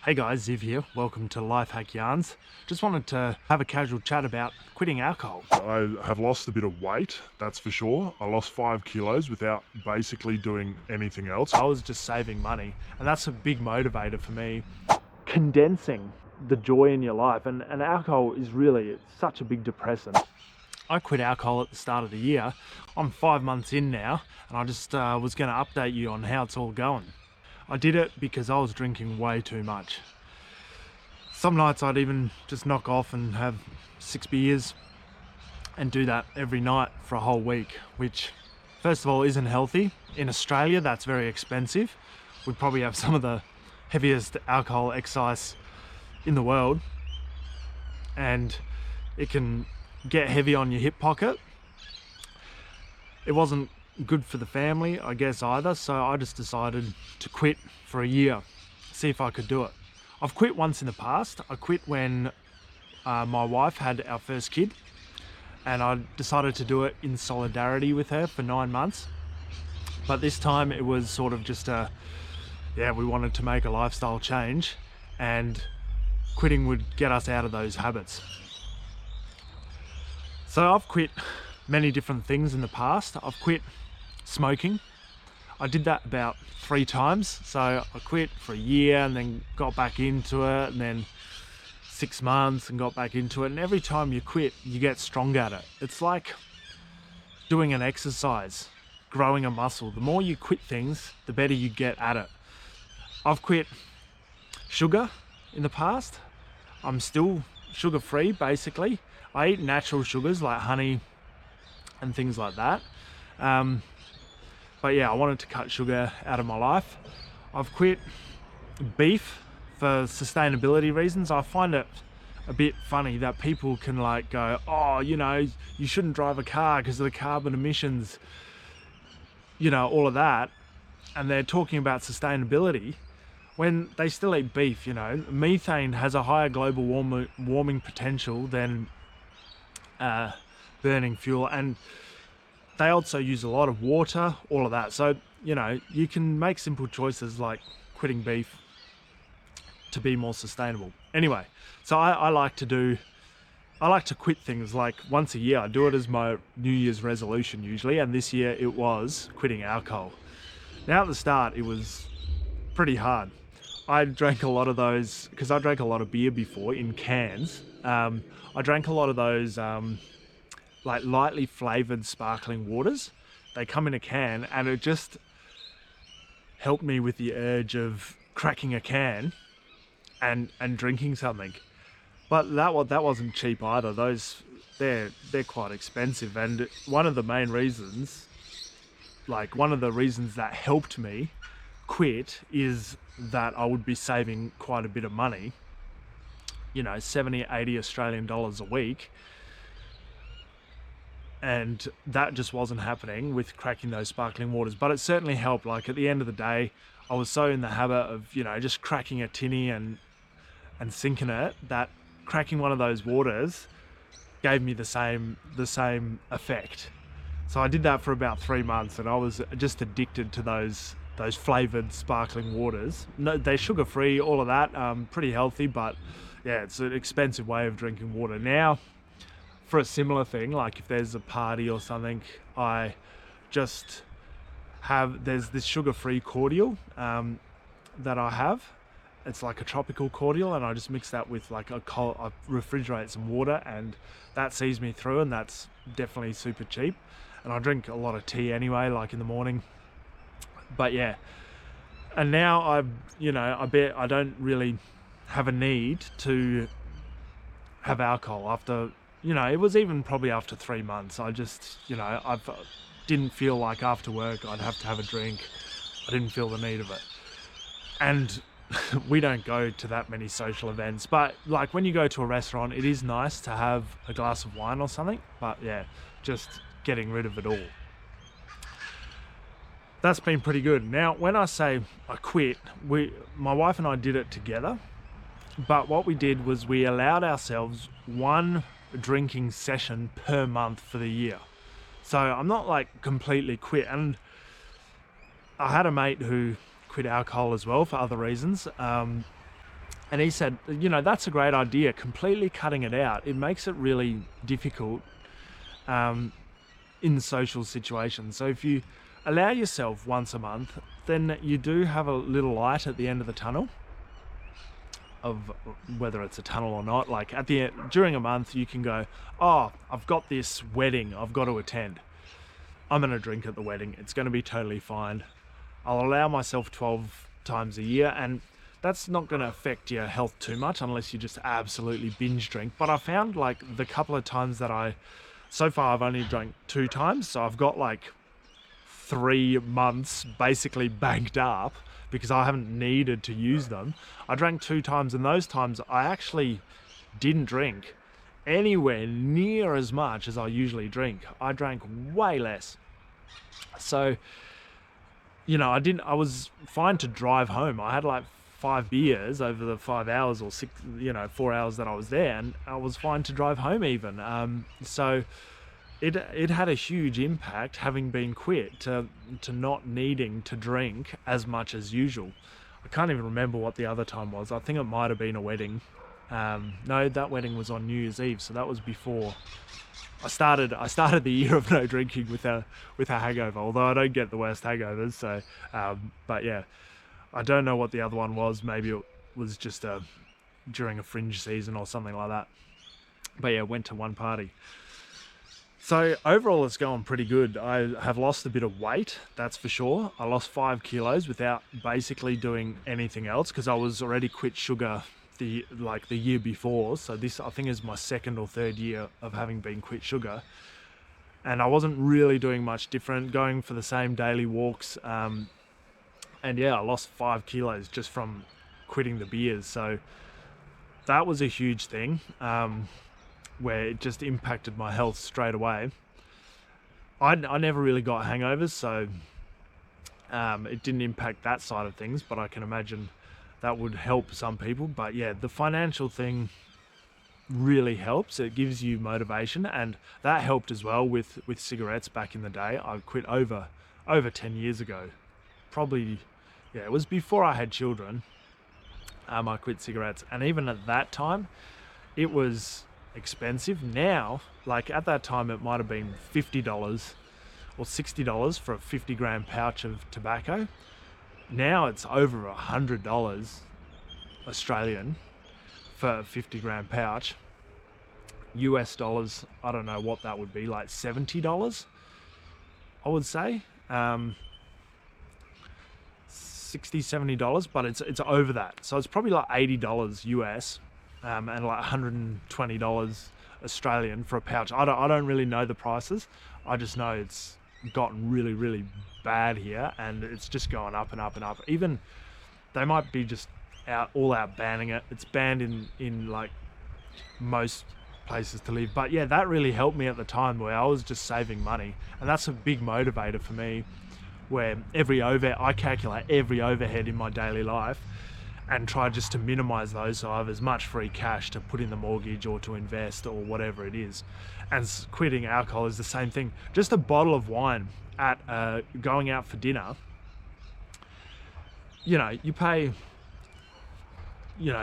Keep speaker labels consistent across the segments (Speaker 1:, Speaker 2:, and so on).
Speaker 1: Hey guys, Ziv here. Welcome to Life Hack Yarns. Just wanted to have a casual chat about quitting alcohol.
Speaker 2: I have lost a bit of weight, that's for sure. I lost 5 kilos without basically doing anything else.
Speaker 1: I was just saving money, and that's a big motivator for me. Condensing the joy in your life, and alcohol is really such a big depressant. I quit alcohol at the start of the year. I'm 5 months in now, and I just was going to update you on how it's all going. I did it because I was drinking way too much. Some nights I'd even just knock off and have 6 beers and do that every night for a whole week, which first of all isn't healthy. In Australia, that's very expensive. We probably have some of the heaviest alcohol excise in the world, and it can get heavy on your hip pocket. It wasn't good for the family, I guess, either, so I just decided to quit for a year, see if I could do it. I've quit once in the past. I quit when my wife had our first kid, and I decided to do it in solidarity with her for 9 months. But this time it was sort of just we wanted to make a lifestyle change, and quitting would get us out of those habits. So I've quit many different things in the past. I've quit smoking. I did that about 3 times. So I quit for a year and then got back into it, and then 6 months and got back into it. And every time you quit, you get strong at it. It's like doing an exercise, growing a muscle. The more you quit things, the better you get at it. I've quit sugar in the past. I'm still sugar-free, basically. I eat natural sugars like honey and things like that. But yeah, I wanted to cut sugar out of my life. I've quit beef for sustainability reasons. I find it a bit funny that people can like go, oh, you shouldn't drive a car because of the carbon emissions, all of that. And they're talking about sustainability when they still eat beef. Methane has a higher global warming potential than burning fuel, and they also use a lot of water, all of that. So you can make simple choices like quitting beef to be more sustainable. Anyway, so I like to quit things like once a year. I do it as my New Year's resolution usually, and this year it was quitting alcohol. Now at the start it was pretty hard. I drank a lot of those because I drank a lot of beer before in cans. I drank a lot of those like lightly flavored sparkling waters. They come in a can, and it just helped me with the urge of cracking a can and drinking something. But that wasn't cheap either. They're quite expensive, and one of the reasons that helped me quit is that I would be saving quite a bit of money, 70, 80 Australian dollars a week. And that just wasn't happening with cracking those sparkling waters. But it certainly helped. Like at the end of the day, I was so in the habit of, just cracking a tinny and sinking it, that cracking one of those waters gave me the same effect. So I did that for about 3 months, and I was just addicted to those flavored sparkling waters. No, they're sugar-free, all of that, pretty healthy, but yeah, it's an expensive way of drinking water. Now, for a similar thing, like if there's a party or something, I just there's this sugar-free cordial that I have. It's like a tropical cordial, and I just mix that with I refrigerate some water, and that sees me through, and that's definitely super cheap. And I drink a lot of tea anyway, like in the morning. But yeah, and now I bet I don't really have a need to have alcohol after, it was even probably after 3 months. I just, I didn't feel like after work I'd have to have a drink. I didn't feel the need of it. And we don't go to that many social events, but like when you go to a restaurant, it is nice to have a glass of wine or something. But yeah, just getting rid of it all. That's been pretty good. Now, when I say I quit, my wife and I did it together. But what we did was we allowed ourselves one drinking session per month for the year. So I'm not like completely quit. And I had a mate who quit alcohol as well for other reasons. And he said, you know, that's a great idea. Completely cutting it out, it makes it really difficult in social situations. So if you allow yourself once a month, then you do have a little light at the end of the tunnel, of whether it's a tunnel or not. Like at the end, during a month, you can go, oh, I've got this wedding I've got to attend. I'm going to drink at the wedding. It's going to be totally fine. I'll allow myself 12 times a year, and that's not going to affect your health too much unless you just absolutely binge drink. But I found like the couple of times that so far I've only drank 2 times. So I've got like 3 months basically banked up because I haven't needed to use them. I drank 2 times, and those times I actually didn't drink anywhere near as much as I usually drink. I drank way less. So, you know, I was fine to drive home. I had like 5 beers over the 5 hours or 6, 4 hours that I was there, and I was fine to drive home even. So it had a huge impact, having been quit, to not needing to drink as much as usual. I can't even remember what the other time was. I think it might have been a wedding. No, that wedding was on New Year's Eve, so that was before I started the year of no drinking with a hangover. Although I don't get the worst hangovers, so but yeah, I don't know what the other one was. Maybe it was just during a fringe season or something like that. But yeah, went to one party. So overall, it's going pretty good. I have lost a bit of weight, that's for sure. I lost 5 kilos without basically doing anything else, because I was already quit sugar the year before. So this, I think, is my 2nd or 3rd year of having been quit sugar. And I wasn't really doing much different, going for the same daily walks. And yeah, I lost 5 kilos just from quitting the beers. So that was a huge thing. Where it just impacted my health straight away. I never really got hangovers, so it didn't impact that side of things, but I can imagine that would help some people. But yeah, the financial thing really helps. It gives you motivation, and that helped as well with cigarettes back in the day. I quit over 10 years ago. Probably, yeah, it was before I had children. I quit cigarettes, and even at that time, it was expensive. Now, like at that time, it might have been $50 or $60 for a 50-gram pouch of tobacco. Now it's over $100 Australian for a 50-gram pouch. US dollars, I don't know what that would be, like $70, I would say. $60, $70, but it's over that. So it's probably like $80 US. And like $120 Australian for a pouch. I don't really know the prices. I just know it's gotten really, really bad here, and it's just going up and up and up. Even they might be just all out banning it. It's banned in like most places to live. But yeah, that really helped me at the time, where I was just saving money, and that's a big motivator for me. Where I calculate every overhead in my daily life, and try just to minimize those, so I have as much free cash to put in the mortgage or to invest or whatever it is. And quitting alcohol is the same thing. Just a bottle of wine at going out for dinner, you pay,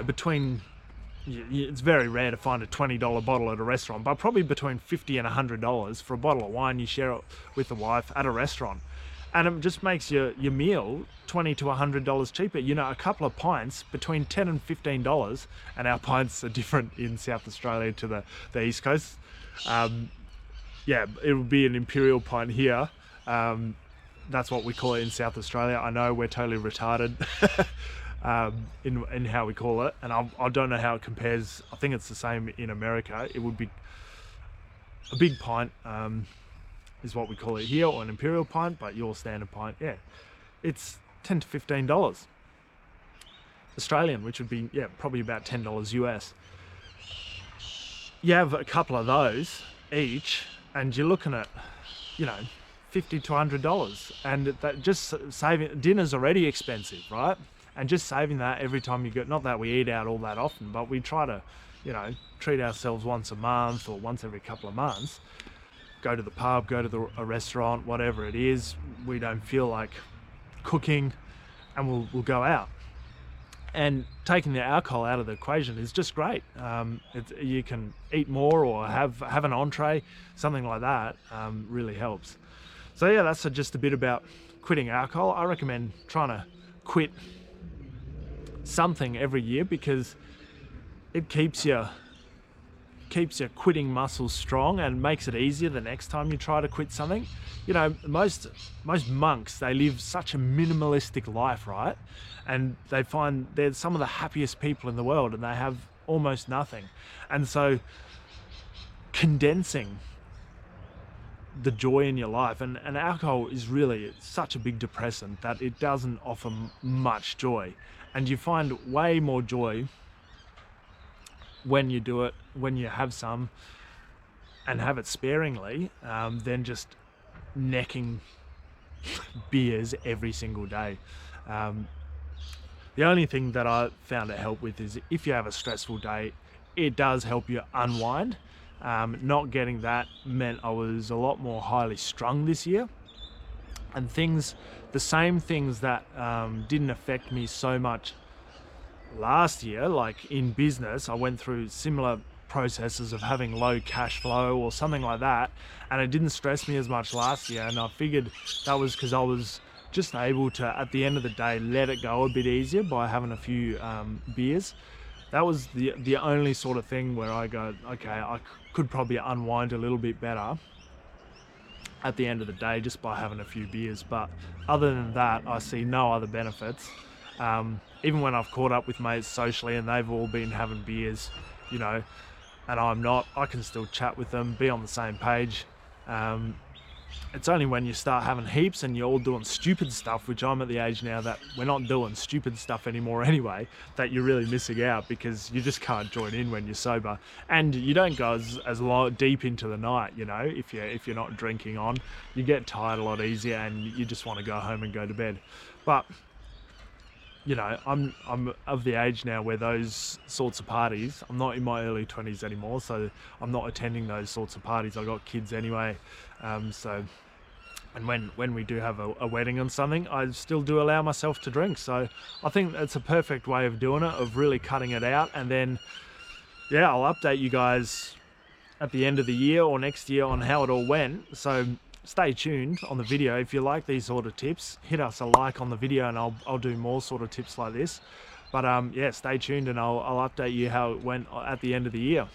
Speaker 1: between, it's very rare to find a $20 bottle at a restaurant, but probably between $50 and $100 for a bottle of wine you share it with the wife at a restaurant. And it just makes your meal $20 to $100 cheaper. A couple of pints between $10 and $15, and our pints are different in South Australia to the East Coast. Yeah, it would be an imperial pint here. That's what we call it in South Australia. I know we're totally retarded in how we call it, and I don't know how it compares. I think it's the same in America. It would be a big pint. Is what we call it here, or an imperial pint, but your standard pint, yeah, it's $10 to $15 Australian, which would be, yeah, probably about $10 US. You have a couple of those each, and you're looking at, $50 to $100, and that just saving. Dinner's already expensive, right? And just saving that every time you go. Not that we eat out all that often, but we try to, treat ourselves once a month or once every couple of months. Go to the pub, go to a restaurant, whatever it is. We don't feel like cooking, and we'll go out. And taking the alcohol out of the equation is just great. You can eat more or have an entree, something like that. Really helps. So yeah, that's just a bit about quitting alcohol. I recommend trying to quit something every year, because it keeps your quitting muscles strong and makes it easier the next time you try to quit something. You know, most monks, they live such a minimalistic life, right? And they find they're some of the happiest people in the world, and they have almost nothing. And so condensing the joy in your life, and alcohol is really such a big depressant that it doesn't offer much joy, and you find way more joy when you do it, when you have some and have it sparingly, than just necking beers every single day. The only thing that I found it help with is if you have a stressful day, it does help you unwind. Not getting that meant I was a lot more highly strung this year, and the same things that didn't affect me so much last year, like in business, I went through similar processes of having low cash flow or something like that, and it didn't stress me as much last year. And I figured that was because I was just able to, at the end of the day, let it go a bit easier by having a few beers. That was the only sort of thing where I go, okay, I could probably unwind a little bit better at the end of the day just by having a few beers. But other than that, I see no other benefits. Even when I've caught up with mates socially and they've all been having beers, you know, and I'm not, I can still chat with them, be on the same page. It's only when you start having heaps and you're all doing stupid stuff, which I'm at the age now that we're not doing stupid stuff anymore anyway, that you're really missing out, because you just can't join in when you're sober, and you don't go as deep into the night. You know, if you're not drinking on, you get tired a lot easier and you just want to go home and go to bed. But you know, I'm of the age now where those sorts of parties, I'm not in my early 20s anymore, so I'm not attending those sorts of parties. I got kids anyway, and when we do have a wedding or something, I still do allow myself to drink. So I think that's a perfect way of doing it, of really cutting it out. And then, yeah, I'll update you guys at the end of the year or next year on how it all went. So stay tuned on the video. If you like these sort of tips, hit us a like on the video, and I'll do more sort of tips like this. But yeah, stay tuned, and I'll update you how it went at the end of the year.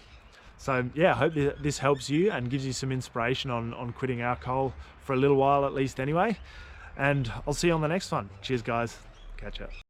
Speaker 1: So yeah, I hope this helps you and gives you some inspiration on quitting alcohol for a little while at least anyway. And I'll see you on the next one. Cheers guys. Catch up.